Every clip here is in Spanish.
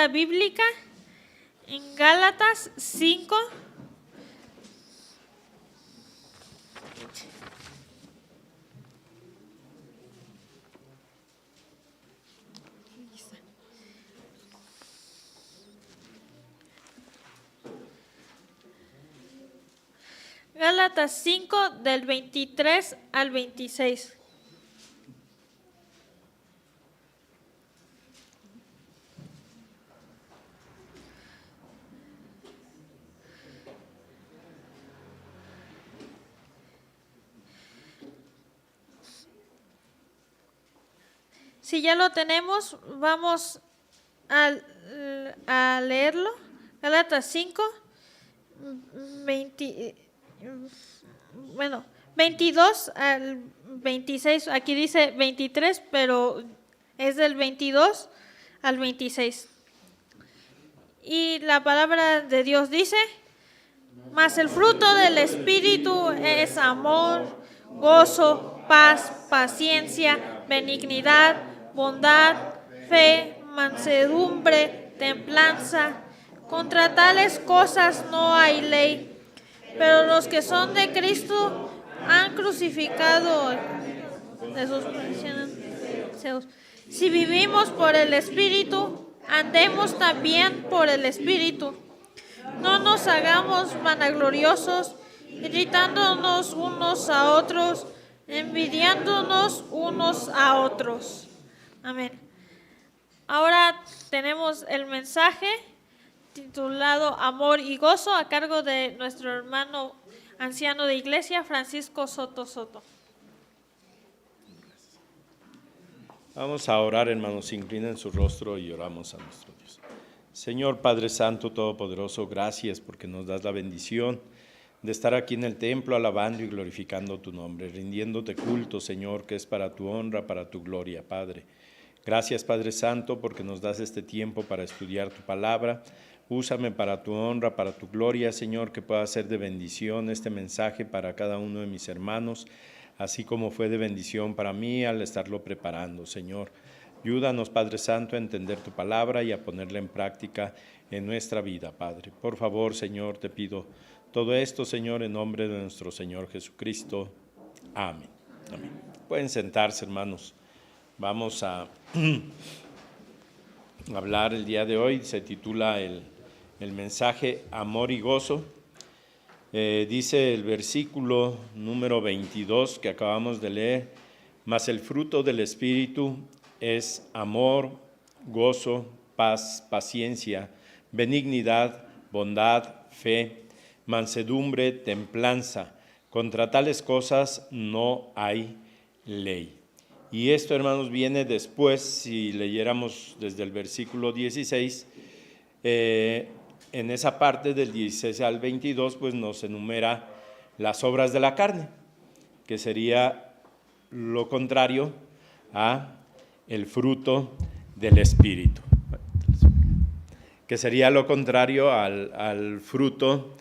cita bíblica en Gálatas 5. Gálatas 5 del 23 al 26. Si ya lo tenemos, vamos a leerlo. Gálatas 5, 22 al 26. Aquí dice 23, pero es del 22 al 26. Y la palabra de Dios dice: mas el fruto del Espíritu es amor, gozo, paz, paciencia, benignidad, bondad, fe, mansedumbre, templanza. Contra tales cosas no hay ley. Pero los que son de Cristo han crucificado de sus deseos. Si vivimos por el Espíritu, andemos también por el Espíritu. No nos hagamos vanagloriosos, irritándonos unos a otros, envidiándonos unos a otros. Amén. Ahora tenemos el mensaje titulado Amor y Gozo, a cargo de nuestro hermano anciano de iglesia, Francisco Soto Soto. Vamos a orar, hermanos, inclinen su rostro y oramos a nuestro Dios. Señor Padre Santo Todopoderoso, gracias porque nos das la bendición de estar aquí en el templo alabando y glorificando tu nombre, rindiéndote culto, Señor, que es para tu honra, para tu gloria, Padre. Gracias, Padre Santo, porque nos das este tiempo para estudiar tu palabra. Úsame para tu honra, para tu gloria, Señor, que pueda ser de bendición este mensaje para cada uno de mis hermanos, así como fue de bendición para mí al estarlo preparando, Señor. Ayúdanos, Padre Santo, a entender tu palabra y a ponerla en práctica en nuestra vida, Padre. Por favor, Señor, te pido todo esto, Señor, en nombre de nuestro Señor Jesucristo. Amén. Amén. Pueden sentarse, hermanos. Vamos a hablar el día de hoy. Se titula el mensaje Amor y Gozo. Dice el versículo número 22 que acabamos de leer: mas el fruto del Espíritu es amor, gozo, paz, paciencia, benignidad, bondad, fe, mansedumbre, templanza. Contra tales cosas no hay ley. Y esto, hermanos, viene después, si leyéramos desde el versículo 16, en esa parte del 16 al 22, pues nos enumera las obras de la carne, que sería lo contrario a el fruto del Espíritu, que sería lo contrario al fruto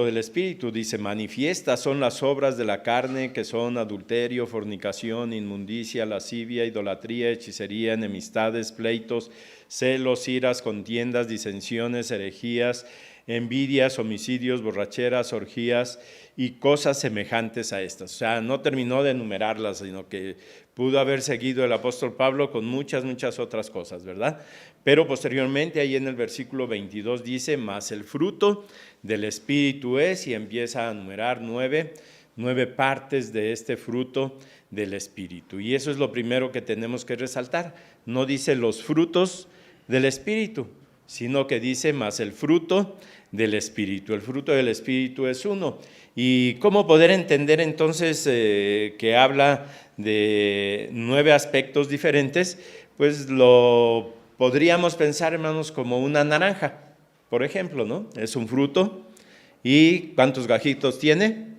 del Espíritu. Dice: manifiestas son las obras de la carne, que son adulterio, fornicación, inmundicia, lascivia, idolatría, hechicería, enemistades, pleitos, celos, iras, contiendas, disensiones, herejías, envidias, homicidios, borracheras, orgías y cosas semejantes a estas. O sea, no terminó de enumerarlas, sino que pudo haber seguido el apóstol Pablo con muchas otras cosas, ¿verdad? Pero posteriormente, ahí en el versículo 22 dice: mas el fruto del Espíritu es, y empieza a enumerar nueve partes de este fruto del Espíritu. Y eso es lo primero que tenemos que resaltar. No dice los frutos del Espíritu, sino que dice: mas el fruto del Espíritu. El fruto del Espíritu es uno. ¿Y cómo poder entender entonces que habla de 9 aspectos diferentes? Pues lo podríamos pensar, hermanos, como una naranja, por ejemplo, ¿no? Es un fruto. ¿Y cuántos gajitos tiene?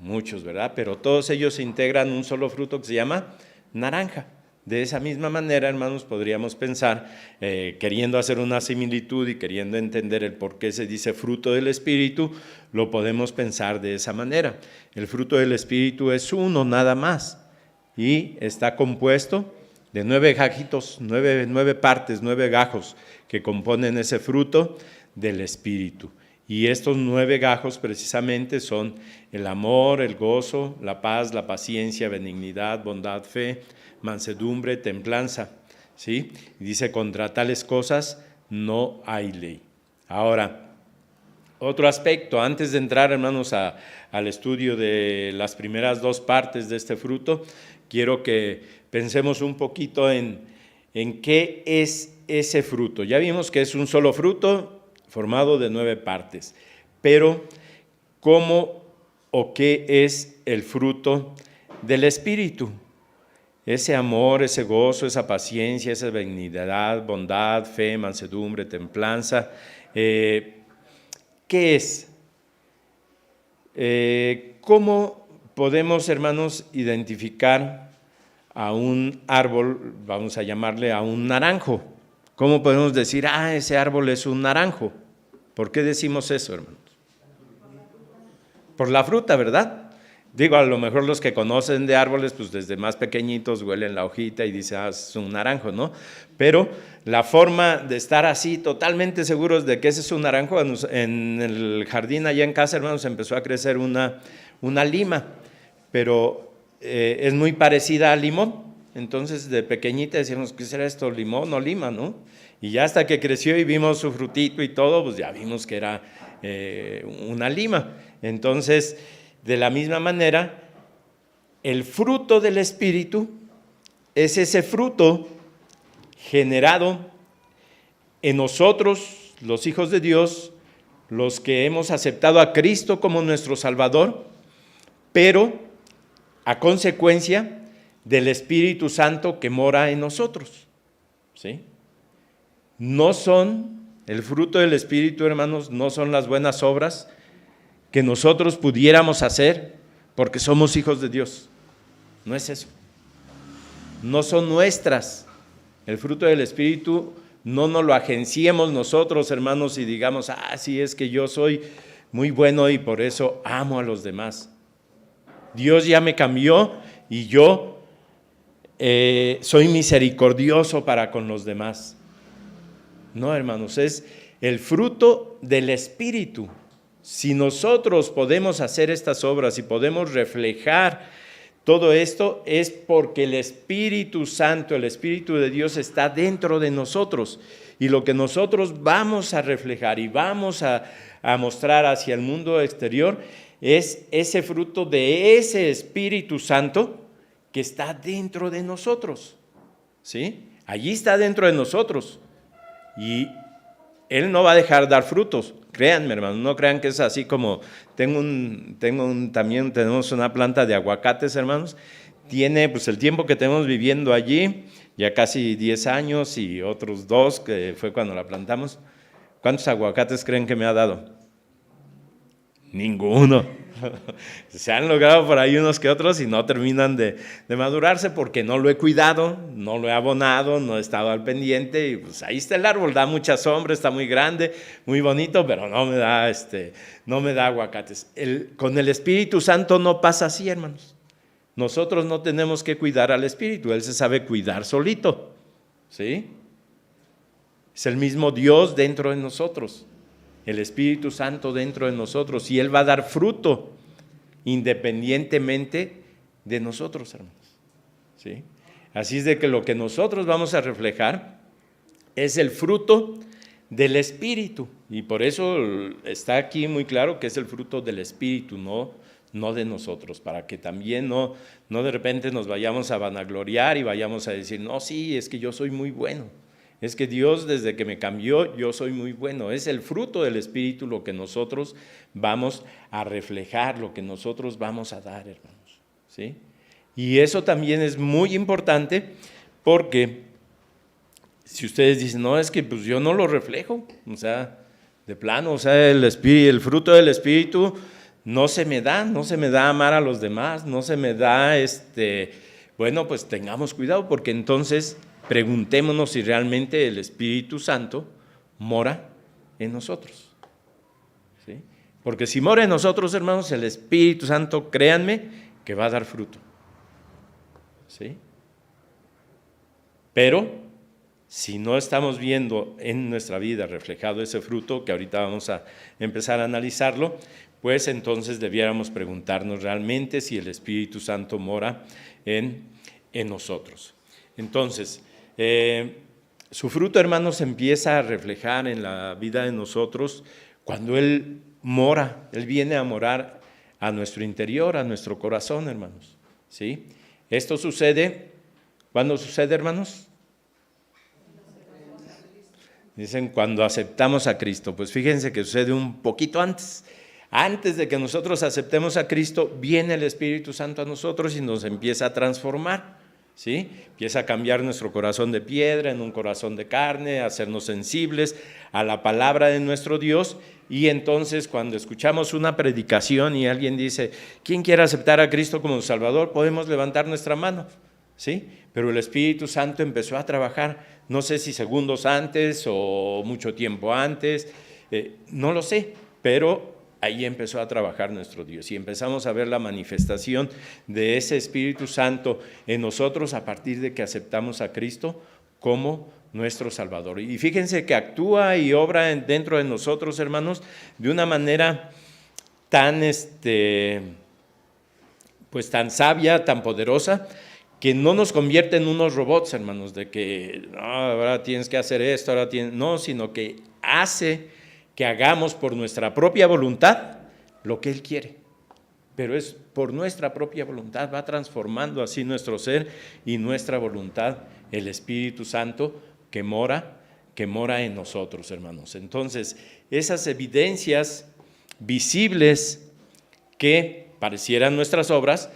Muchos, ¿verdad? Pero todos ellos se integran en un solo fruto que se llama naranja. De esa misma manera, hermanos, podríamos pensar, queriendo hacer una similitud y queriendo entender el por qué se dice fruto del Espíritu, lo podemos pensar de esa manera. El fruto del Espíritu es uno nada más y está compuesto de 9 gajitos, 9 partes, 9 gajos que componen ese fruto del Espíritu. Y estos 9 gajos precisamente son el amor, el gozo, la paz, la paciencia, benignidad, bondad, fe, mansedumbre, templanza. ¿Sí? Y dice, contra tales cosas no hay ley. Ahora, otro aspecto, antes de entrar, hermanos, al estudio de las primeras 2 partes de este fruto, quiero que pensemos un poquito en qué es ese fruto. Ya vimos que es un solo fruto formado de 9 partes, pero ¿cómo o qué es el fruto del Espíritu? Ese amor, ese gozo, esa paciencia, esa benignidad, bondad, fe, mansedumbre, templanza, ¿qué es? ¿Cómo podemos, hermanos, identificar a un árbol, vamos a llamarle a un naranjo? ¿Cómo podemos decir, ese árbol es un naranjo? ¿Por qué decimos eso, hermanos? Por la fruta, ¿verdad? Digo, a lo mejor los que conocen de árboles, pues desde más pequeñitos huelen la hojita y dicen, es un naranjo, ¿no? Pero la forma de estar así totalmente seguros de que ese es un naranjo, en el jardín allá en casa, hermanos, empezó a crecer una lima, pero es muy parecida al limón. Entonces, de pequeñita decíamos, ¿qué será esto? ¿Limón o lima, no? Y ya hasta que creció y vimos su frutito y todo, pues ya vimos que era una lima. Entonces, de la misma manera, el fruto del Espíritu es ese fruto generado en nosotros, los hijos de Dios, los que hemos aceptado a Cristo como nuestro Salvador, pero a consecuencia del Espíritu Santo que mora en nosotros. ¿Sí? No son, el fruto del Espíritu, hermanos, no son las buenas obras que nosotros pudiéramos hacer porque somos hijos de Dios. No es eso. No son nuestras. El fruto del Espíritu no nos lo agenciemos nosotros, hermanos, y digamos, sí, es que yo soy muy bueno y por eso amo a los demás. Dios ya me cambió y yo soy misericordioso para con los demás. No, hermanos, es el fruto del Espíritu. Si nosotros podemos hacer estas obras y podemos reflejar todo esto, es porque el Espíritu Santo, el Espíritu de Dios está dentro de nosotros. Y lo que nosotros vamos a reflejar y vamos a mostrar hacia el mundo exterior es ese fruto de ese Espíritu Santo que está dentro de nosotros, ¿sí? Allí está dentro de nosotros y Él no va a dejar dar frutos, créanme, hermanos, no crean que es así como, también tenemos una planta de aguacates, hermanos, tiene pues el tiempo que tenemos viviendo allí, ya casi 10 años y otros 2 que fue cuando la plantamos. ¿Cuántos aguacates creen que me ha dado? Ninguno. Se han logrado por ahí unos que otros y no terminan de madurarse porque no lo he cuidado, no lo he abonado, no he estado al pendiente y pues ahí está el árbol, da mucha sombra, está muy grande, muy bonito, pero no me da aguacates. Con el Espíritu Santo no pasa así, hermanos. Nosotros no tenemos que cuidar al Espíritu, Él se sabe cuidar solito, ¿sí? Es el mismo Dios dentro de nosotros, el Espíritu Santo dentro de nosotros, y Él va a dar fruto independientemente de nosotros, hermanos. ¿Sí? Así es de que lo que nosotros vamos a reflejar es el fruto del Espíritu, y por eso está aquí muy claro que es el fruto del Espíritu, no de nosotros, para que también no de repente nos vayamos a vanagloriar y vayamos a decir, no, sí, es que yo soy muy bueno. Es que Dios desde que me cambió, yo soy muy bueno. Es el fruto del Espíritu lo que nosotros vamos a reflejar, lo que nosotros vamos a dar, hermanos. ¿Sí? Y eso también es muy importante porque si ustedes dicen, no, es que pues yo no lo reflejo, o sea, de plano, o sea, el fruto del Espíritu no se me da amar a los demás, no se me da, bueno, pues tengamos cuidado porque entonces preguntémonos si realmente el Espíritu Santo mora en nosotros. ¿Sí? Porque si mora en nosotros, hermanos, el Espíritu Santo, créanme, que va a dar fruto. ¿Sí? Pero si no estamos viendo en nuestra vida reflejado ese fruto, que ahorita vamos a empezar a analizarlo, pues entonces debiéramos preguntarnos realmente si el Espíritu Santo mora en nosotros. Entonces, su fruto, hermanos, empieza a reflejar en la vida de nosotros cuando Él mora, Él viene a morar a nuestro interior, a nuestro corazón, hermanos, ¿sí? Esto sucede, ¿cuándo sucede, hermanos? Dicen cuando aceptamos a Cristo. Pues fíjense que sucede un poquito antes. Antes de que nosotros aceptemos a Cristo, viene el Espíritu Santo a nosotros y nos empieza a transformar, ¿sí? Empieza a cambiar nuestro corazón de piedra en un corazón de carne, a hacernos sensibles a la palabra de nuestro Dios. Y entonces cuando escuchamos una predicación y alguien dice, ¿quién quiere aceptar a Cristo como Salvador? Podemos levantar nuestra mano, ¿sí? Pero el Espíritu Santo empezó a trabajar, no sé si segundos antes o mucho tiempo antes, no lo sé, pero ahí empezó a trabajar nuestro Dios y empezamos a ver la manifestación de ese Espíritu Santo en nosotros a partir de que aceptamos a Cristo como nuestro Salvador. Y fíjense que actúa y obra dentro de nosotros, hermanos, de una manera tan, pues tan sabia, tan poderosa, que no nos convierte en unos robots, hermanos, de que no, ahora tienes que hacer esto, ahora tienes, no, sino que hace que hagamos por nuestra propia voluntad lo que Él quiere. Pero es por nuestra propia voluntad, va transformando así nuestro ser y nuestra voluntad, el Espíritu Santo que mora en nosotros, hermanos. Entonces, esas evidencias visibles que parecieran nuestras obras,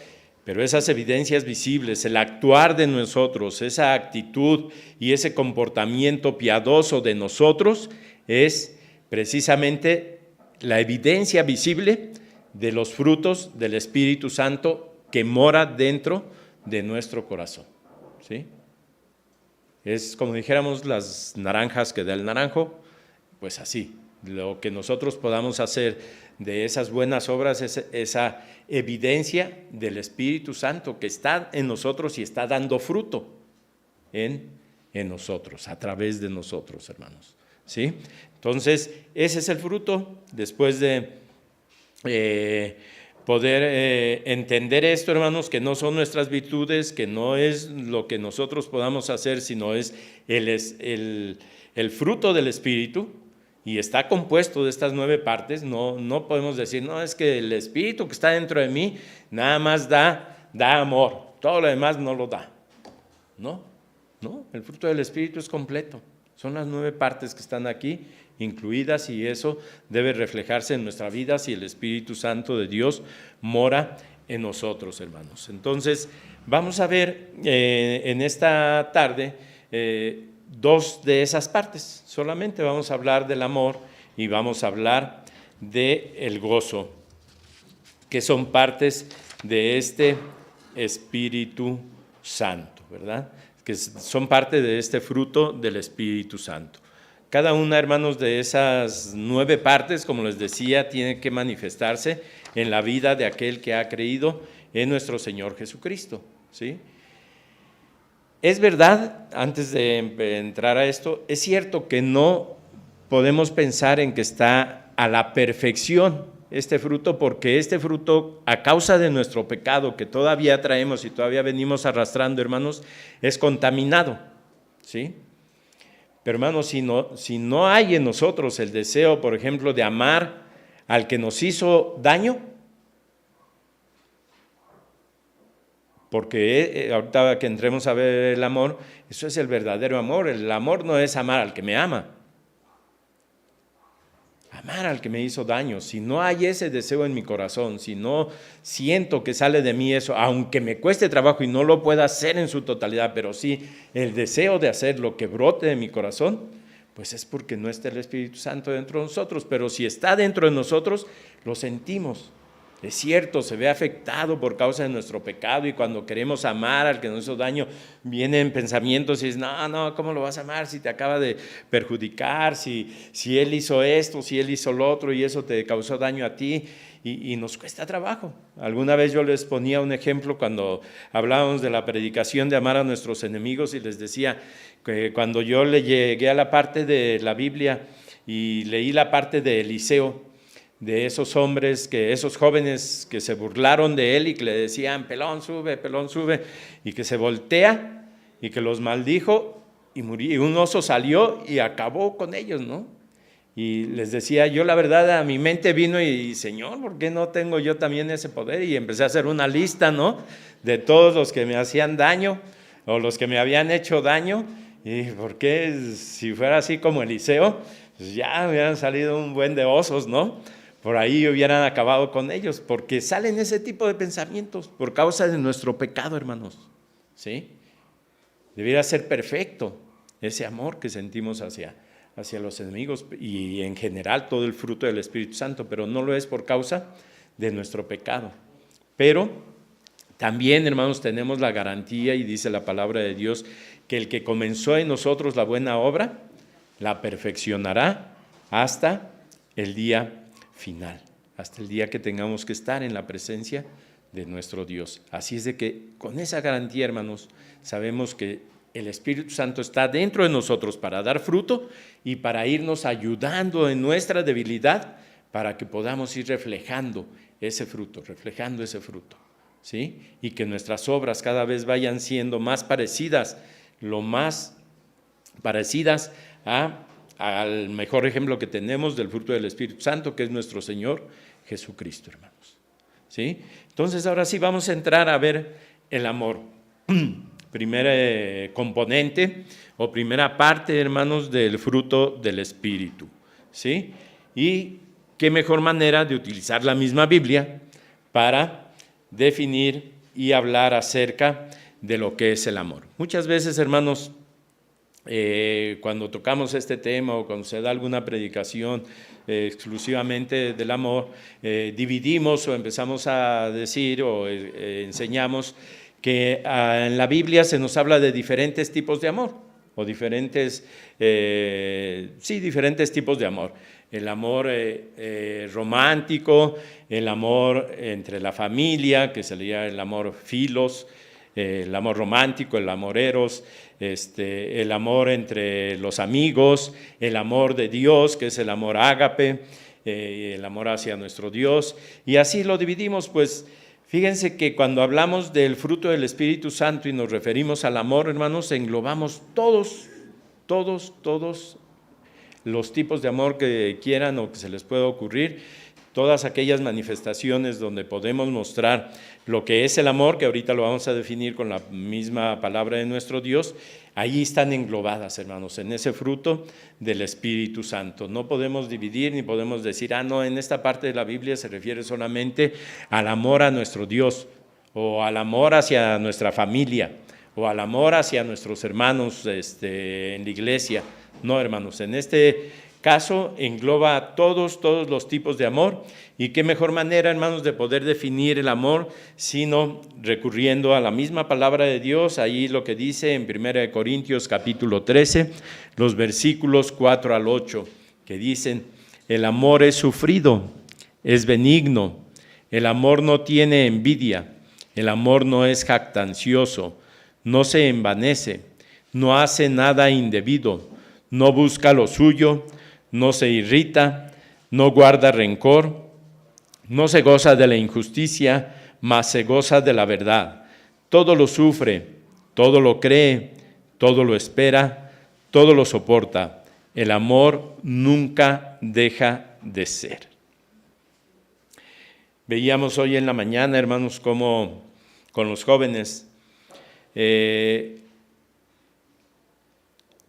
pero esas evidencias visibles, el actuar de nosotros, esa actitud y ese comportamiento piadoso de nosotros es precisamente la evidencia visible de los frutos del Espíritu Santo que mora dentro de nuestro corazón, ¿sí? Es como dijéramos las naranjas que da el naranjo, pues así, lo que nosotros podamos hacer de esas buenas obras es esa evidencia del Espíritu Santo que está en nosotros y está dando fruto en nosotros, a través de nosotros, hermanos, ¿sí? Entonces, ese es el fruto. Después de poder entender esto, hermanos, que no son nuestras virtudes, que no es lo que nosotros podamos hacer, sino es el fruto del Espíritu, y está compuesto de estas 9 partes. No podemos decir, no, es que el Espíritu que está dentro de mí nada más da amor, todo lo demás no lo da. No, el fruto del Espíritu es completo. Son las 9 partes que están aquí incluidas y eso debe reflejarse en nuestra vida si el Espíritu Santo de Dios mora en nosotros, hermanos. Entonces, vamos a ver en esta tarde 2 de esas partes. Solamente vamos a hablar del amor y vamos a hablar del gozo, que son partes de este Espíritu Santo, ¿verdad? Que son parte de este fruto del Espíritu Santo. Cada una, hermanos, de esas 9 partes, como les decía, tiene que manifestarse en la vida de aquel que ha creído en nuestro Señor Jesucristo, ¿sí? Es verdad, antes de entrar a esto, es cierto que no podemos pensar en que está a la perfección este fruto, porque este fruto, a causa de nuestro pecado que todavía traemos y todavía venimos arrastrando, hermanos, es contaminado, ¿sí? Pero, hermanos, si no hay en nosotros el deseo, por ejemplo, de amar al que nos hizo daño, porque ahorita que entremos a ver el amor, eso es el verdadero amor. El amor no es amar al que me ama, amar al que me hizo daño. Si no hay ese deseo en mi corazón, si no siento que sale de mí eso, aunque me cueste trabajo y no lo pueda hacer en su totalidad, pero sí el deseo de hacer lo que brote de mi corazón, pues es porque no está el Espíritu Santo dentro de nosotros. Pero si está dentro de nosotros, lo sentimos. Es cierto, se ve afectado por causa de nuestro pecado, y cuando queremos amar al que nos hizo daño, vienen pensamientos y dices, no, ¿cómo lo vas a amar si te acaba de perjudicar, si él hizo esto, si él hizo lo otro y eso te causó daño a ti? Y nos cuesta trabajo. Alguna vez yo les ponía un ejemplo cuando hablábamos de la predicación de amar a nuestros enemigos, y les decía que cuando yo le llegué a la parte de la Biblia y leí la parte de Eliseo, de esos hombres, esos jóvenes que se burlaron de él y que le decían, pelón sube, y que se voltea y que los maldijo y murió, y un oso salió y acabó con ellos, ¿no? Y les decía, yo la verdad a mi mente vino y Señor, ¿por qué no tengo yo también ese poder? Y empecé a hacer una lista, ¿no? De todos los que me hacían daño o los que me habían hecho daño. Y ¿por qué? Si fuera así como Eliseo, pues ya hubieran salido un buen de osos, ¿no? Por ahí hubieran acabado con ellos, porque salen ese tipo de pensamientos por causa de nuestro pecado, hermanos, ¿sí? Debería ser perfecto ese amor que sentimos hacia los enemigos y en general todo el fruto del Espíritu Santo, pero no lo es por causa de nuestro pecado. Pero también, hermanos, tenemos la garantía, y dice la palabra de Dios, que el que comenzó en nosotros la buena obra, la perfeccionará hasta el día final, hasta el día que tengamos que estar en la presencia de nuestro Dios. Así es de que con esa garantía, hermanos, sabemos que el Espíritu Santo está dentro de nosotros para dar fruto y para irnos ayudando en nuestra debilidad, para que podamos ir reflejando ese fruto, ¿sí? Y que nuestras obras cada vez vayan siendo más parecidas, lo más parecidas al mejor ejemplo que tenemos del fruto del Espíritu Santo, que es nuestro Señor Jesucristo, hermanos, ¿sí? Entonces, ahora sí vamos a entrar a ver el amor. Primer componente o primera parte, hermanos, del fruto del Espíritu, ¿sí? Y qué mejor manera de utilizar la misma Biblia para definir y hablar acerca de lo que es el amor. Muchas veces, hermanos, cuando tocamos este tema o cuando se da alguna predicación exclusivamente del amor, dividimos o empezamos a decir o enseñamos que en la Biblia se nos habla de diferentes tipos de amor o diferentes tipos de amor. El amor romántico, el amor entre la familia, que sería el amor filos, el amor romántico, el amor eros, el amor entre los amigos, el amor de Dios, que es el amor ágape, el amor hacia nuestro Dios, y así lo dividimos. Pues fíjense que cuando hablamos del fruto del Espíritu Santo y nos referimos al amor, hermanos, englobamos todos los tipos de amor que quieran o que se les pueda ocurrir, todas aquellas manifestaciones donde podemos mostrar lo que es el amor, que ahorita lo vamos a definir con la misma palabra de nuestro Dios, ahí están englobadas, hermanos, en ese fruto del Espíritu Santo. No podemos dividir ni podemos decir, no, en esta parte de la Biblia se refiere solamente al amor a nuestro Dios, o al amor hacia nuestra familia, o al amor hacia nuestros hermanos en la iglesia. No, hermanos, en este caso engloba todos los tipos de amor, y qué mejor manera, hermanos, de poder definir el amor sino recurriendo a la misma palabra de Dios. Ahí lo que dice en 1 Corintios capítulo 13, los versículos 4 al 8, que dicen: el amor es sufrido, es benigno, el amor no tiene envidia, el amor no es jactancioso, no se envanece, no hace nada indebido, no busca lo suyo, no se irrita, no guarda rencor, no se goza de la injusticia, mas se goza de la verdad. Todo lo sufre, todo lo cree, todo lo espera, todo lo soporta. El amor nunca deja de ser. Veíamos hoy en la mañana, hermanos, cómo con los jóvenes,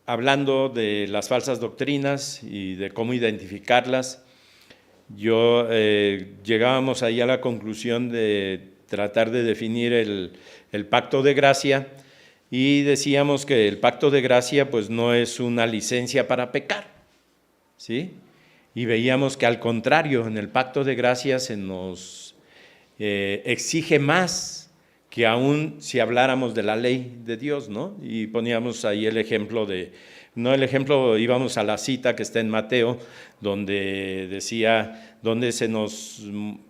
hablando de las falsas doctrinas y de cómo identificarlas, llegábamos ahí a la conclusión de tratar de definir el pacto de gracia, y decíamos que el pacto de gracia pues no es una licencia para pecar, ¿sí? Y veíamos que al contrario, en el pacto de gracia se nos exige más que aún si habláramos de la ley de Dios, ¿no? Y poníamos ahí el ejemplo íbamos a la cita que está en Mateo, donde decía, donde se nos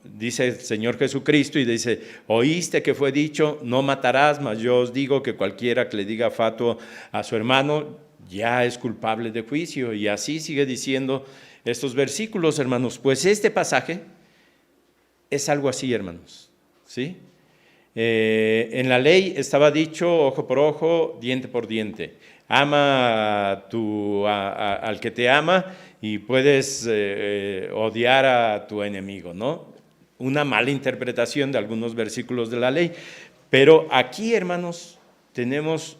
dice el Señor Jesucristo y dice, oíste que fue dicho, no matarás, mas yo os digo que cualquiera que le diga fatuo a su hermano ya es culpable de juicio. Y así sigue diciendo estos versículos, hermanos. Pues este pasaje es algo así, hermanos, ¿sí? En la ley estaba dicho ojo por ojo, diente por diente. Ama al que te ama y puedes odiar a tu enemigo, ¿no? Una mala interpretación de algunos versículos de la ley. Pero aquí, hermanos, tenemos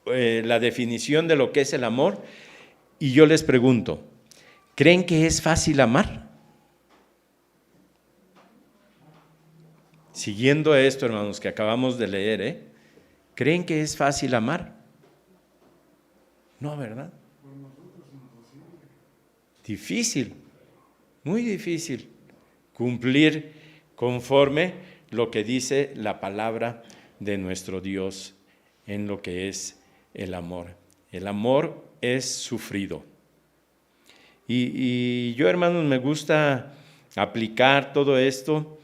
la definición de lo que es el amor. Y yo les pregunto, ¿creen que es fácil amar? Siguiendo esto, hermanos, que acabamos de leer, ¿creen que es fácil amar? No, ¿verdad? Difícil, muy difícil cumplir conforme lo que dice la palabra de nuestro Dios en lo que es el amor. El amor es sufrido. Y yo, hermanos, me gusta aplicar todo esto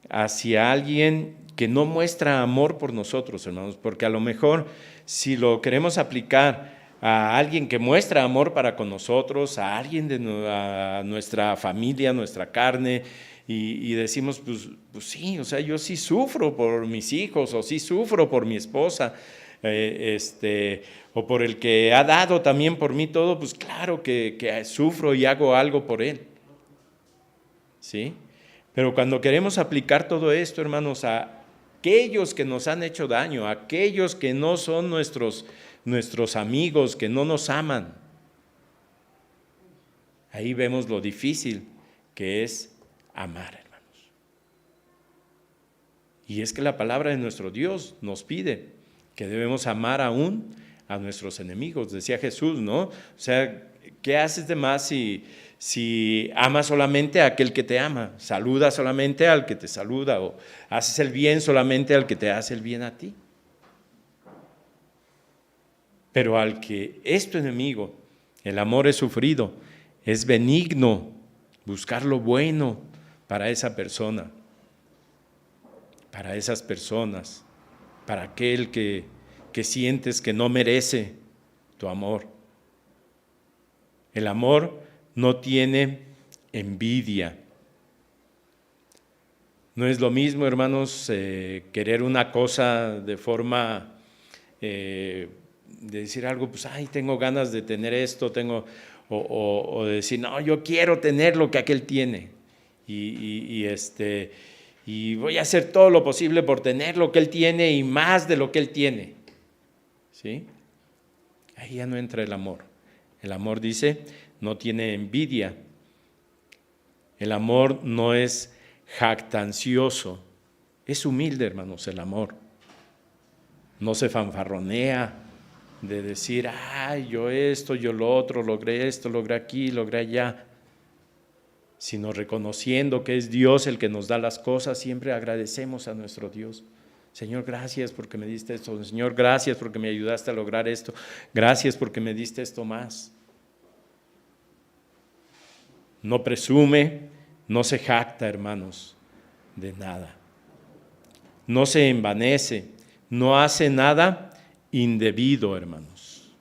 hacia alguien que no muestra amor por nosotros, hermanos, porque a lo mejor si lo queremos aplicar a alguien que muestra amor para con nosotros, a alguien a nuestra familia, nuestra carne, y decimos, pues sí, o sea, yo sí sufro por mis hijos, o sí sufro por mi esposa, o por el que ha dado también por mí todo, pues claro que sufro y hago algo por él, ¿sí? Pero cuando queremos aplicar todo esto, hermanos, a aquellos que nos han hecho daño, a aquellos que no son nuestros amigos, que no nos aman, ahí vemos lo difícil que es amar, hermanos. Y es que la palabra de nuestro Dios nos pide que debemos amar aún a nuestros enemigos. Decía Jesús, ¿no? O sea, ¿qué haces de más si amas solamente a aquel que te ama? Saluda solamente al que te saluda, o haces el bien solamente al que te hace el bien a ti. Pero al que es tu enemigo, el amor es sufrido, es benigno, buscar lo bueno para esa persona, para esas personas, para aquel que sientes que no merece tu amor. El amor no tiene envidia. No es lo mismo, hermanos, querer una cosa de forma de decir algo, pues, ay, tengo ganas de tener esto, o de decir, no, yo quiero tener lo que aquel tiene, y voy a hacer todo lo posible por tener lo que él tiene y más de lo que él tiene, ¿sí? Ahí ya no entra el amor. El amor, dice, no tiene envidia. El amor no es jactancioso, es humilde, hermanos, el amor. No se fanfarronea de decir, ay, yo esto, yo lo otro, logré esto, logré aquí, logré allá, sino reconociendo que es Dios el que nos da las cosas. Siempre agradecemos a nuestro Dios. Señor, gracias porque me diste esto. Señor, gracias porque me ayudaste a lograr esto. Gracias porque me diste esto más. No presume, no se jacta, hermanos, de nada. No se envanece, no hace nada indebido, hermanos.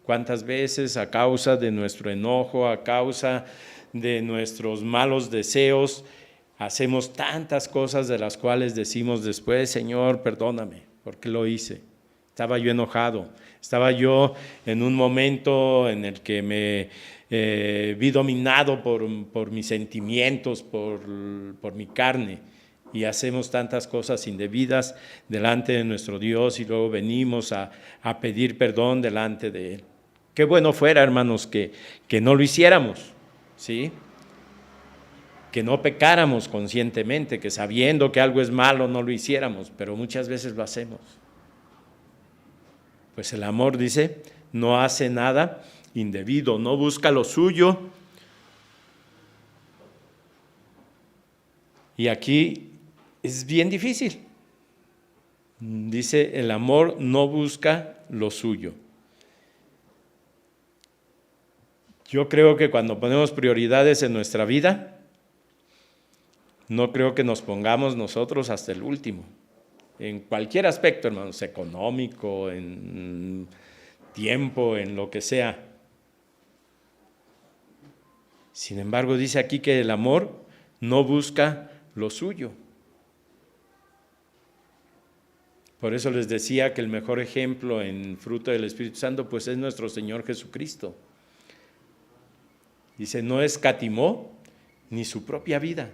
¿Cuántas veces a causa de nuestro enojo, a causa de nuestros malos deseos, hacemos tantas cosas de las cuales decimos después, Señor, perdóname, porque lo hice? Estaba yo enojado, estaba yo en un momento en el que me vi dominado por mis sentimientos, por mi carne, y hacemos tantas cosas indebidas delante de nuestro Dios y luego venimos a pedir perdón delante de Él. Qué bueno fuera, hermanos, que no lo hiciéramos, ¿sí? Que no pecáramos conscientemente, que sabiendo que algo es malo no lo hiciéramos, pero muchas veces lo hacemos. Pues el amor, dice, no hace nada indebido, no busca lo suyo. Y aquí es bien difícil. Dice, el amor no busca lo suyo. Yo creo que cuando ponemos prioridades en nuestra vida, no creo que nos pongamos nosotros hasta el último. En cualquier aspecto, hermanos, económico, en tiempo, en lo que sea. Sin embargo, dice aquí que el amor no busca lo suyo. Por eso les decía que el mejor ejemplo en fruto del Espíritu Santo pues es nuestro Señor Jesucristo. Dice, no escatimó ni su propia vida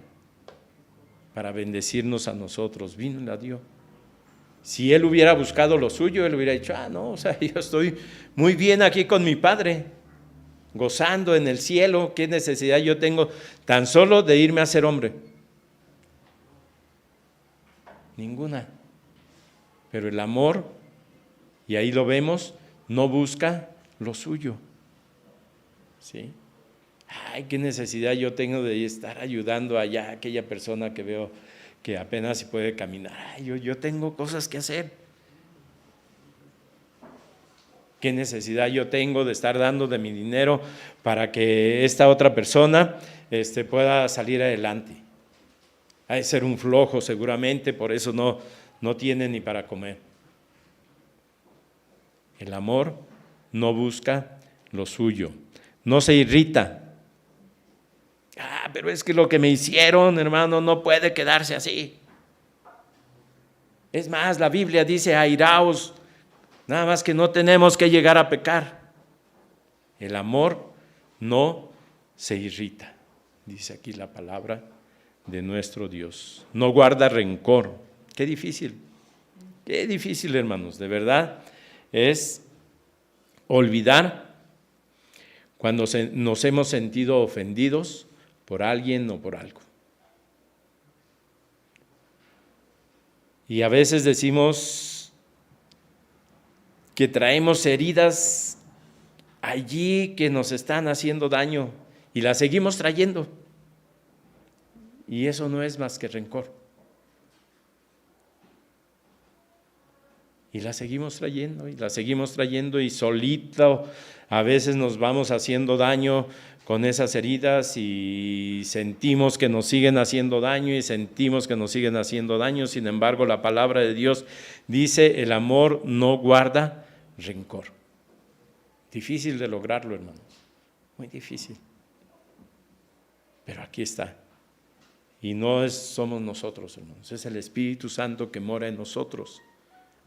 para bendecirnos a nosotros, vino y la dio. Si Él hubiera buscado lo suyo, Él hubiera dicho, no, o sea, yo estoy muy bien aquí con mi Padre, gozando en el cielo, ¿qué necesidad yo tengo tan solo de irme a ser hombre? Ninguna. Pero el amor, y ahí lo vemos, no busca lo suyo. ¿Sí? Ay, qué necesidad yo tengo de estar ayudando allá a aquella persona que veo que apenas si puede caminar. Ay, yo tengo cosas que hacer. ¿Qué necesidad yo tengo de estar dando de mi dinero para que esta otra persona pueda salir adelante? Ha de ser un flojo seguramente, por eso no tiene ni para comer. El amor no busca lo suyo, no se irrita. Pero es que lo que me hicieron, hermano, no puede quedarse así. Es más, la Biblia dice, airaos, nada más que no tenemos que llegar a pecar. El amor no se irrita, dice aquí la palabra de nuestro Dios. No guarda rencor. Qué difícil, hermanos, de verdad, es olvidar cuando nos hemos sentido ofendidos por alguien o por algo. Y a veces decimos que traemos heridas allí que nos están haciendo daño y las seguimos trayendo. Y eso no es más que rencor. Y la seguimos trayendo y solito a veces nos vamos haciendo daño con esas heridas y sentimos que nos siguen haciendo daño y sentimos que nos siguen haciendo daño. Sin embargo, la palabra de Dios dice, el amor no guarda rencor. Difícil de lograrlo, hermanos, muy difícil. Pero aquí está. Y no somos nosotros, hermanos, es el Espíritu Santo que mora en nosotros.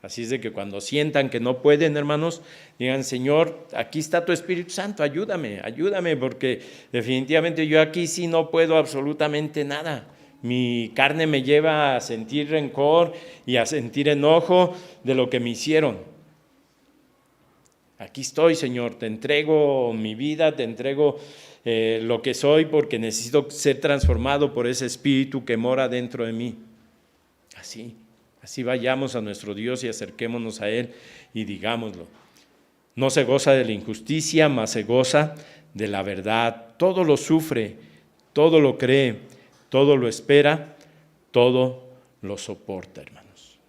Así es de que cuando sientan que no pueden, hermanos, digan, Señor, aquí está tu Espíritu Santo, ayúdame, porque definitivamente yo aquí sí no puedo absolutamente nada. Mi carne me lleva a sentir rencor y a sentir enojo de lo que me hicieron. Aquí estoy, Señor, te entrego mi vida, te entrego lo que soy, porque necesito ser transformado por ese Espíritu que mora dentro de mí. Así vayamos a nuestro Dios y acerquémonos a Él y digámoslo. No se goza de la injusticia, mas se goza de la verdad. Todo lo sufre, todo lo cree, todo lo espera, todo lo soporta, hermanos.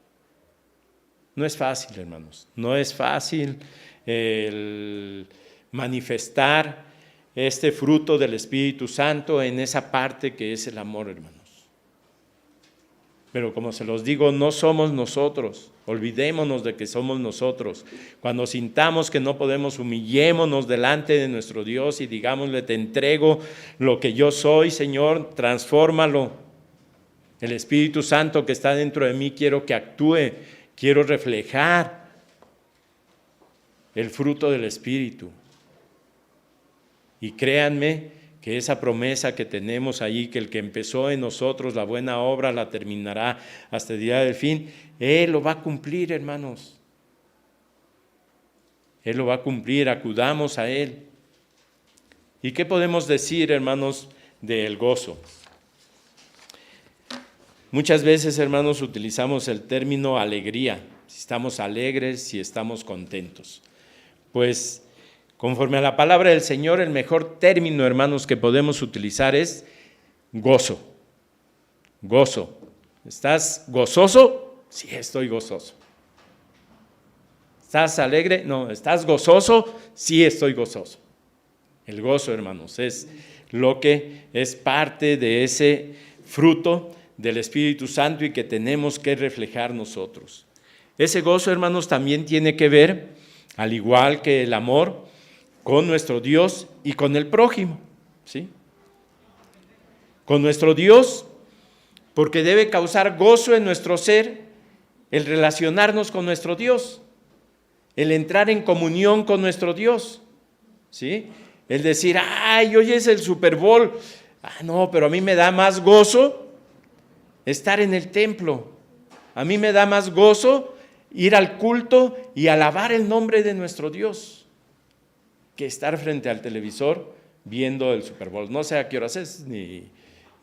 No es fácil, hermanos. No es fácil el manifestar este fruto del Espíritu Santo en esa parte que es el amor, hermanos. Pero como se los digo, no somos nosotros, olvidémonos de que somos nosotros. Cuando sintamos que no podemos, humillémonos delante de nuestro Dios y digámosle, te entrego lo que yo soy, Señor, transfórmalo. El Espíritu Santo que está dentro de mí quiero que actúe, quiero reflejar el fruto del Espíritu. Y créanme que esa promesa que tenemos ahí, que el que empezó en nosotros la buena obra la terminará hasta el día del fin, Él lo va a cumplir, hermanos. Él lo va a cumplir, acudamos a Él. ¿Y qué podemos decir, hermanos, del gozo? Muchas veces, hermanos, utilizamos el término alegría, si estamos alegres, si estamos contentos. Pues, conforme a la palabra del Señor, el mejor término, hermanos, que podemos utilizar es gozo. Gozo. ¿Estás gozoso? Sí, estoy gozoso. ¿Estás alegre? No. ¿Estás gozoso? Sí, estoy gozoso. El gozo, hermanos, es lo que es parte de ese fruto del Espíritu Santo y que tenemos que reflejar nosotros. Ese gozo, hermanos, también tiene que ver, al igual que el amor, con nuestro Dios y con el prójimo, ¿sí? Con nuestro Dios, porque debe causar gozo en nuestro ser el relacionarnos con nuestro Dios, el entrar en comunión con nuestro Dios, ¿sí? El decir, ay, hoy es el Super Bowl. No, pero a mí me da más gozo estar en el templo. A mí me da más gozo ir al culto y alabar el nombre de nuestro Dios que estar frente al televisor viendo el Super Bowl. No sé a qué horas es ni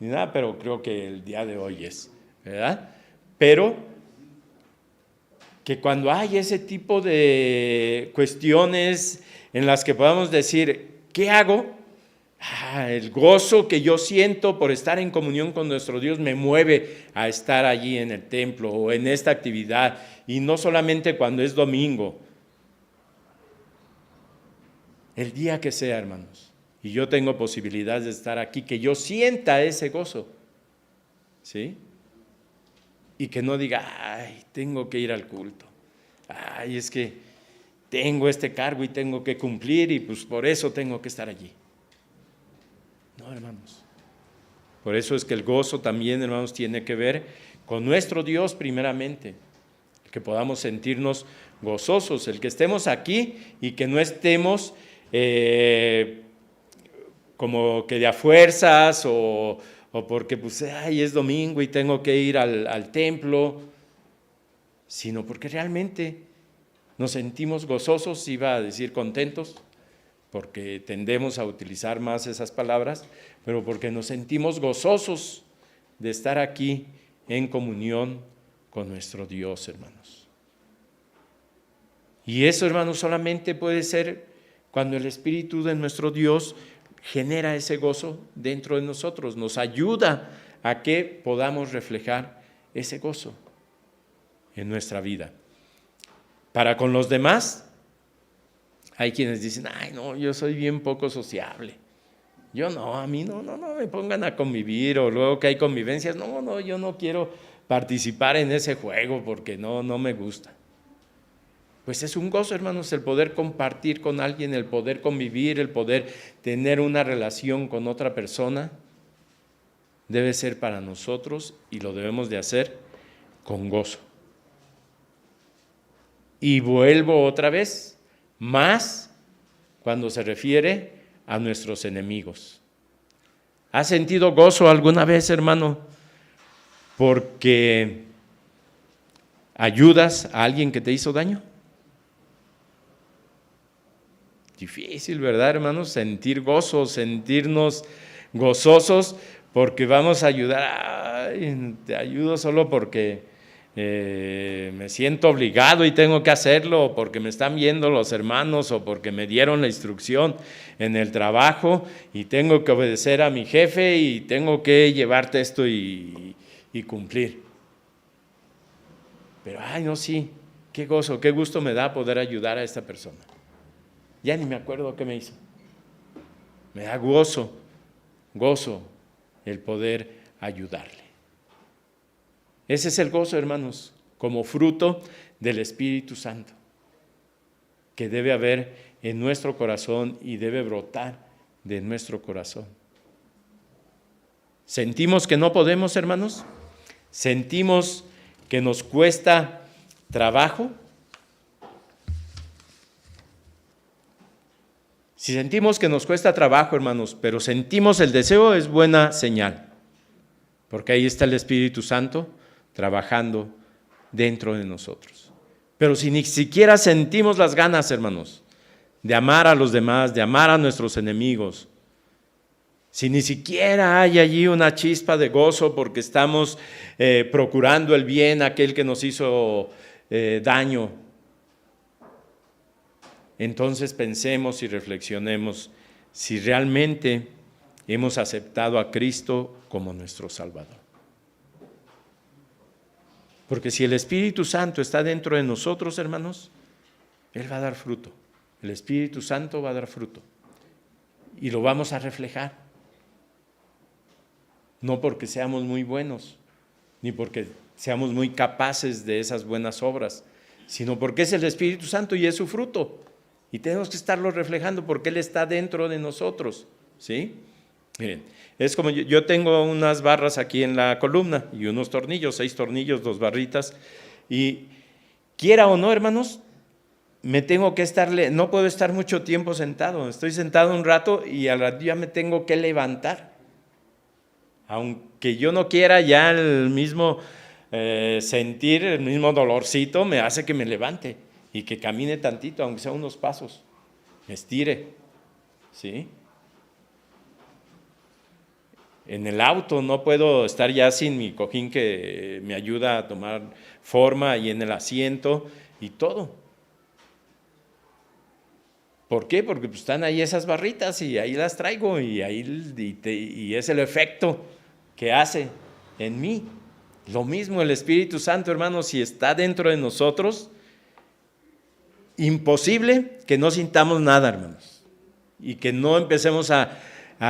nada, pero creo que el día de hoy es, ¿verdad? Pero que cuando hay ese tipo de cuestiones en las que podamos decir, ¿qué hago? El gozo que yo siento por estar en comunión con nuestro Dios me mueve a estar allí en el templo o en esta actividad, y no solamente cuando es domingo, el día que sea, hermanos, y yo tengo posibilidad de estar aquí, que yo sienta ese gozo, ¿sí? Y que no diga, ay, tengo que ir al culto, ay, es que tengo este cargo y tengo que cumplir y pues por eso tengo que estar allí. No, hermanos. Por eso es que el gozo también, hermanos, tiene que ver con nuestro Dios primeramente, que podamos sentirnos gozosos, el que estemos aquí y que no estemos como que de a fuerzas o porque pues ay, es domingo y tengo que ir al templo, sino porque realmente nos sentimos gozosos, iba a decir contentos, porque tendemos a utilizar más esas palabras, pero porque nos sentimos gozosos de estar aquí en comunión con nuestro Dios, hermanos. Y eso, hermanos, solamente puede ser cuando el Espíritu de nuestro Dios genera ese gozo dentro de nosotros, nos ayuda a que podamos reflejar ese gozo en nuestra vida. Para con los demás, hay quienes dicen, ay no, yo soy bien poco sociable, yo no, a mí no me pongan a convivir, o luego que hay convivencias, no, yo no quiero participar en ese juego porque no me gusta. Pues es un gozo, hermanos, el poder compartir con alguien, el poder convivir, el poder tener una relación con otra persona, debe ser para nosotros y lo debemos de hacer con gozo. Y vuelvo otra vez, más cuando se refiere a nuestros enemigos. ¿Has sentido gozo alguna vez, hermano, porque ayudas a alguien que te hizo daño? Difícil, ¿verdad, hermanos? Sentir gozo, sentirnos gozosos porque vamos a ayudar. Ay, te ayudo solo porque me siento obligado y tengo que hacerlo, o porque me están viendo los hermanos, o porque me dieron la instrucción en el trabajo y tengo que obedecer a mi jefe y tengo que llevarte esto y cumplir. Pero, ay, no, sí, qué gozo, qué gusto me da poder ayudar a esta persona. Ya ni me acuerdo qué me hizo. Me da gozo el poder ayudarle. Ese es el gozo, hermanos, como fruto del Espíritu Santo, que debe haber en nuestro corazón y debe brotar de nuestro corazón. ¿Sentimos que no podemos, hermanos? ¿Sentimos que nos cuesta trabajo? Si sentimos que nos cuesta trabajo, hermanos, pero sentimos el deseo, es buena señal, porque ahí está el Espíritu Santo trabajando dentro de nosotros. Pero si ni siquiera sentimos las ganas, hermanos, de amar a los demás, de amar a nuestros enemigos, si ni siquiera hay allí una chispa de gozo porque estamos procurando el bien a aquel que nos hizo daño, entonces pensemos y reflexionemos si realmente hemos aceptado a Cristo como nuestro Salvador. Porque si el Espíritu Santo está dentro de nosotros, hermanos, Él va a dar fruto. El Espíritu Santo va a dar fruto. Y lo vamos a reflejar. No porque seamos muy buenos, ni porque seamos muy capaces de esas buenas obras, sino porque es el Espíritu Santo y es su fruto. Y tenemos que estarlo reflejando porque Él está dentro de nosotros, ¿sí? Miren, es como yo tengo unas barras aquí en la columna y unos tornillos, 6 tornillos, 2 barritas, y quiera o no, hermanos, no puedo estar mucho tiempo sentado. Estoy sentado un rato y al rato ya me tengo que levantar. Aunque yo no quiera, ya el mismo sentir, el mismo dolorcito me hace que me levante y que camine tantito, aunque sea unos pasos, me estire, ¿sí? En el auto no puedo estar ya sin mi cojín que me ayuda a tomar forma, y en el asiento y todo. ¿Por qué? Porque pues están ahí esas barritas y ahí las traigo y es el efecto que hace en mí. Lo mismo el Espíritu Santo, hermanos, si está dentro de nosotros, imposible que no sintamos nada, hermanos, y que no empecemos a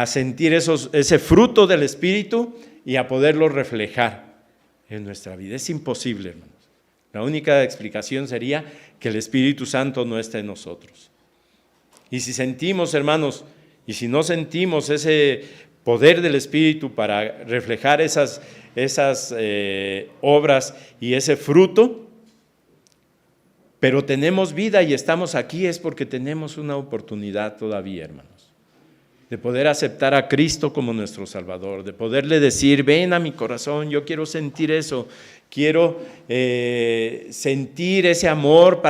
sentir ese fruto del Espíritu y a poderlo reflejar en nuestra vida. Es imposible, hermanos. La única explicación sería que el Espíritu Santo no está en nosotros. Y si sentimos, hermanos, y si no sentimos ese poder del Espíritu para reflejar esas obras y ese fruto, pero tenemos vida y estamos aquí, es porque tenemos una oportunidad todavía, hermanos, de poder aceptar a Cristo como nuestro Salvador, de poderle decir: ven a mi corazón, yo quiero sentir eso, quiero sentir ese amor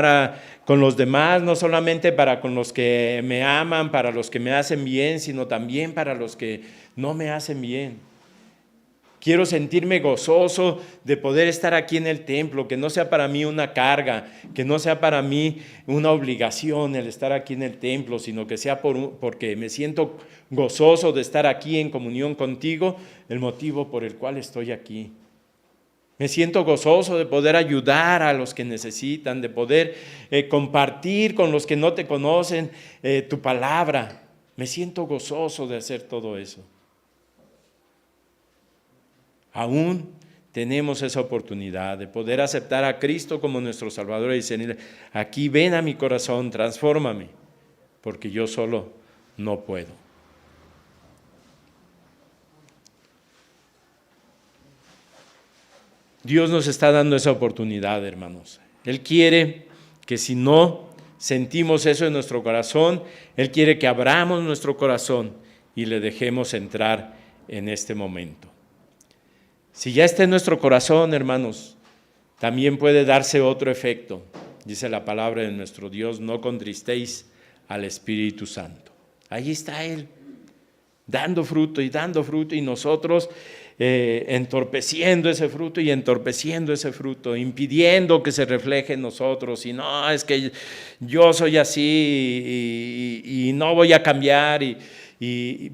con los demás, no solamente para con los que me aman, para los que me hacen bien, sino también para los que no me hacen bien. Quiero sentirme gozoso de poder estar aquí en el templo, que no sea para mí una carga, que no sea para mí una obligación el estar aquí en el templo, sino que sea porque me siento gozoso de estar aquí en comunión contigo, el motivo por el cual estoy aquí. Me siento gozoso de poder ayudar a los que necesitan, de poder compartir con los que no te conocen tu palabra. Me siento gozoso de hacer todo eso. Aún tenemos esa oportunidad de poder aceptar a Cristo como nuestro Salvador y decir: aquí ven a mi corazón, transfórmame, porque yo solo no puedo. Dios nos está dando esa oportunidad, hermanos. Él quiere que si no sentimos eso en nuestro corazón, Él quiere que abramos nuestro corazón y le dejemos entrar en este momento. Si ya está en nuestro corazón, hermanos, también puede darse otro efecto. Dice la palabra de nuestro Dios: no contristéis al Espíritu Santo. Ahí está Él, dando fruto, y nosotros entorpeciendo ese fruto, impidiendo que se refleje en nosotros. Y no, es que yo soy así y no voy a cambiar,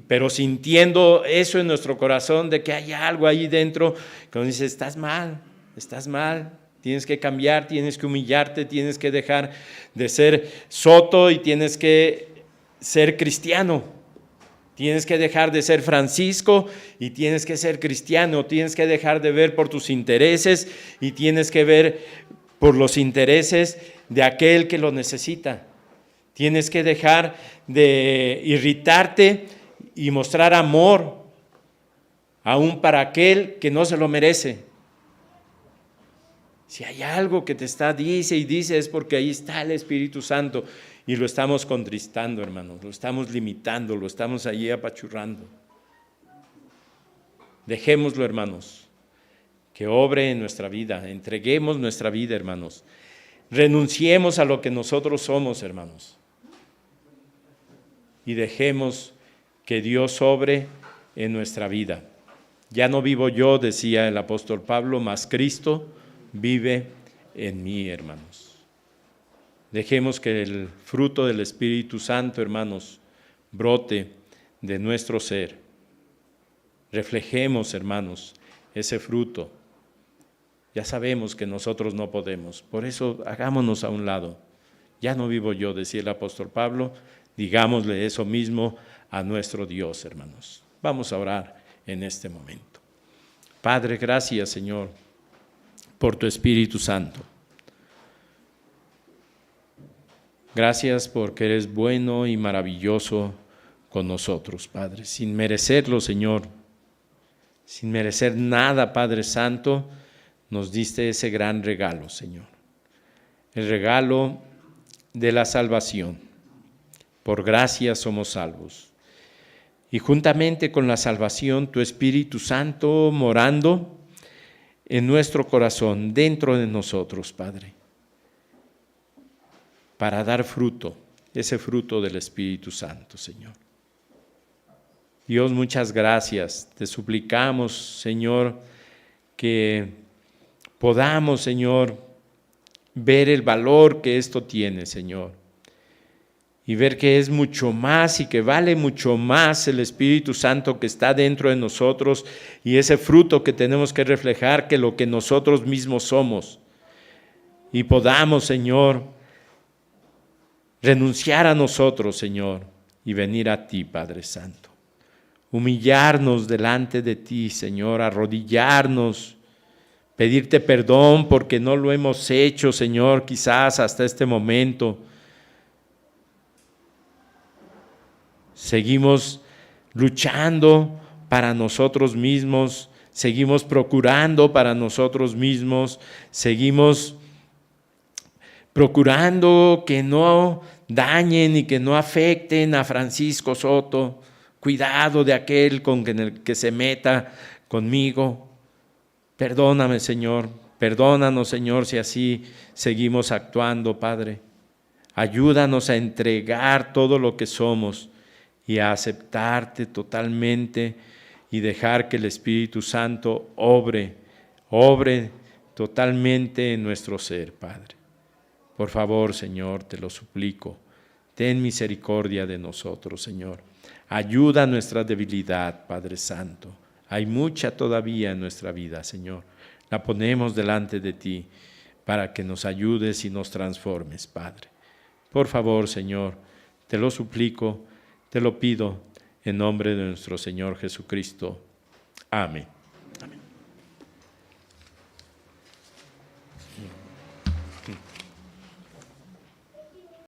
pero sintiendo eso en nuestro corazón, de que hay algo ahí dentro que nos dice: estás mal, tienes que cambiar, tienes que humillarte, tienes que dejar de ser soto y tienes que ser cristiano. Tienes que dejar de ser Francisco y tienes que ser cristiano. Tienes que dejar de ver por tus intereses y tienes que ver por los intereses de aquel que lo necesita. Tienes que dejar de irritarte y mostrar amor aún para aquel que no se lo merece. Si hay algo que te dice, es porque ahí está el Espíritu Santo y lo estamos contristando, hermanos, lo estamos limitando, lo estamos allí apachurrando. Dejémoslo, hermanos, que obre en nuestra vida, entreguemos nuestra vida, hermanos. Renunciemos a lo que nosotros somos, hermanos, y dejemos que Dios obre en nuestra vida. Ya no vivo yo, decía el apóstol Pablo, mas Cristo vive en mí, hermanos. Dejemos que el fruto del Espíritu Santo, hermanos, brote de nuestro ser. Reflejemos, hermanos, ese fruto Ya sabemos que nosotros no podemos, por eso hagámonos a un lado. Ya no vivo yo, decía el apóstol Pablo, digámosle eso mismo a nuestro Dios, hermanos. Vamos a orar en este momento. Padre, gracias, Señor, por tu Espíritu Santo. Gracias porque eres bueno y maravilloso con nosotros, Padre, sin merecerlo, Señor, sin merecer nada, Padre Santo, nos diste ese gran regalo, Señor, el regalo de la salvación. Por gracia somos salvos. Y juntamente con la salvación, tu Espíritu Santo morando en nuestro corazón, dentro de nosotros, Padre, para dar fruto, ese fruto del Espíritu Santo, Señor. Dios, muchas gracias. Te suplicamos, Señor, que podamos, Señor, ver el valor que esto tiene, Señor, y ver que es mucho más y que vale mucho más el Espíritu Santo que está dentro de nosotros y ese fruto que tenemos que reflejar que lo que nosotros mismos somos. Y podamos, Señor, renunciar a nosotros, Señor, y venir a ti, Padre Santo. Humillarnos delante de ti, Señor, arrodillarnos, pedirte perdón porque no lo hemos hecho, Señor, quizás hasta este momento. Seguimos luchando para nosotros mismos, seguimos procurando para nosotros mismos, seguimos procurando que no dañen y que no afecten a Francisco Soto. Cuidado de aquel con el que se meta conmigo. Perdóname, Señor. Perdónanos, Señor, si así seguimos actuando, Padre. Ayúdanos a entregar todo lo que somos y a aceptarte totalmente y dejar que el Espíritu Santo obre totalmente en nuestro ser, Padre. Por favor, Señor, te lo suplico, ten misericordia de nosotros, Señor. Ayuda a nuestra debilidad, Padre Santo. Hay mucha todavía en nuestra vida, Señor. La ponemos delante de ti para que nos ayudes y nos transformes, Padre. Por favor, Señor, te lo suplico, te lo pido, en nombre de nuestro Señor Jesucristo. Amén.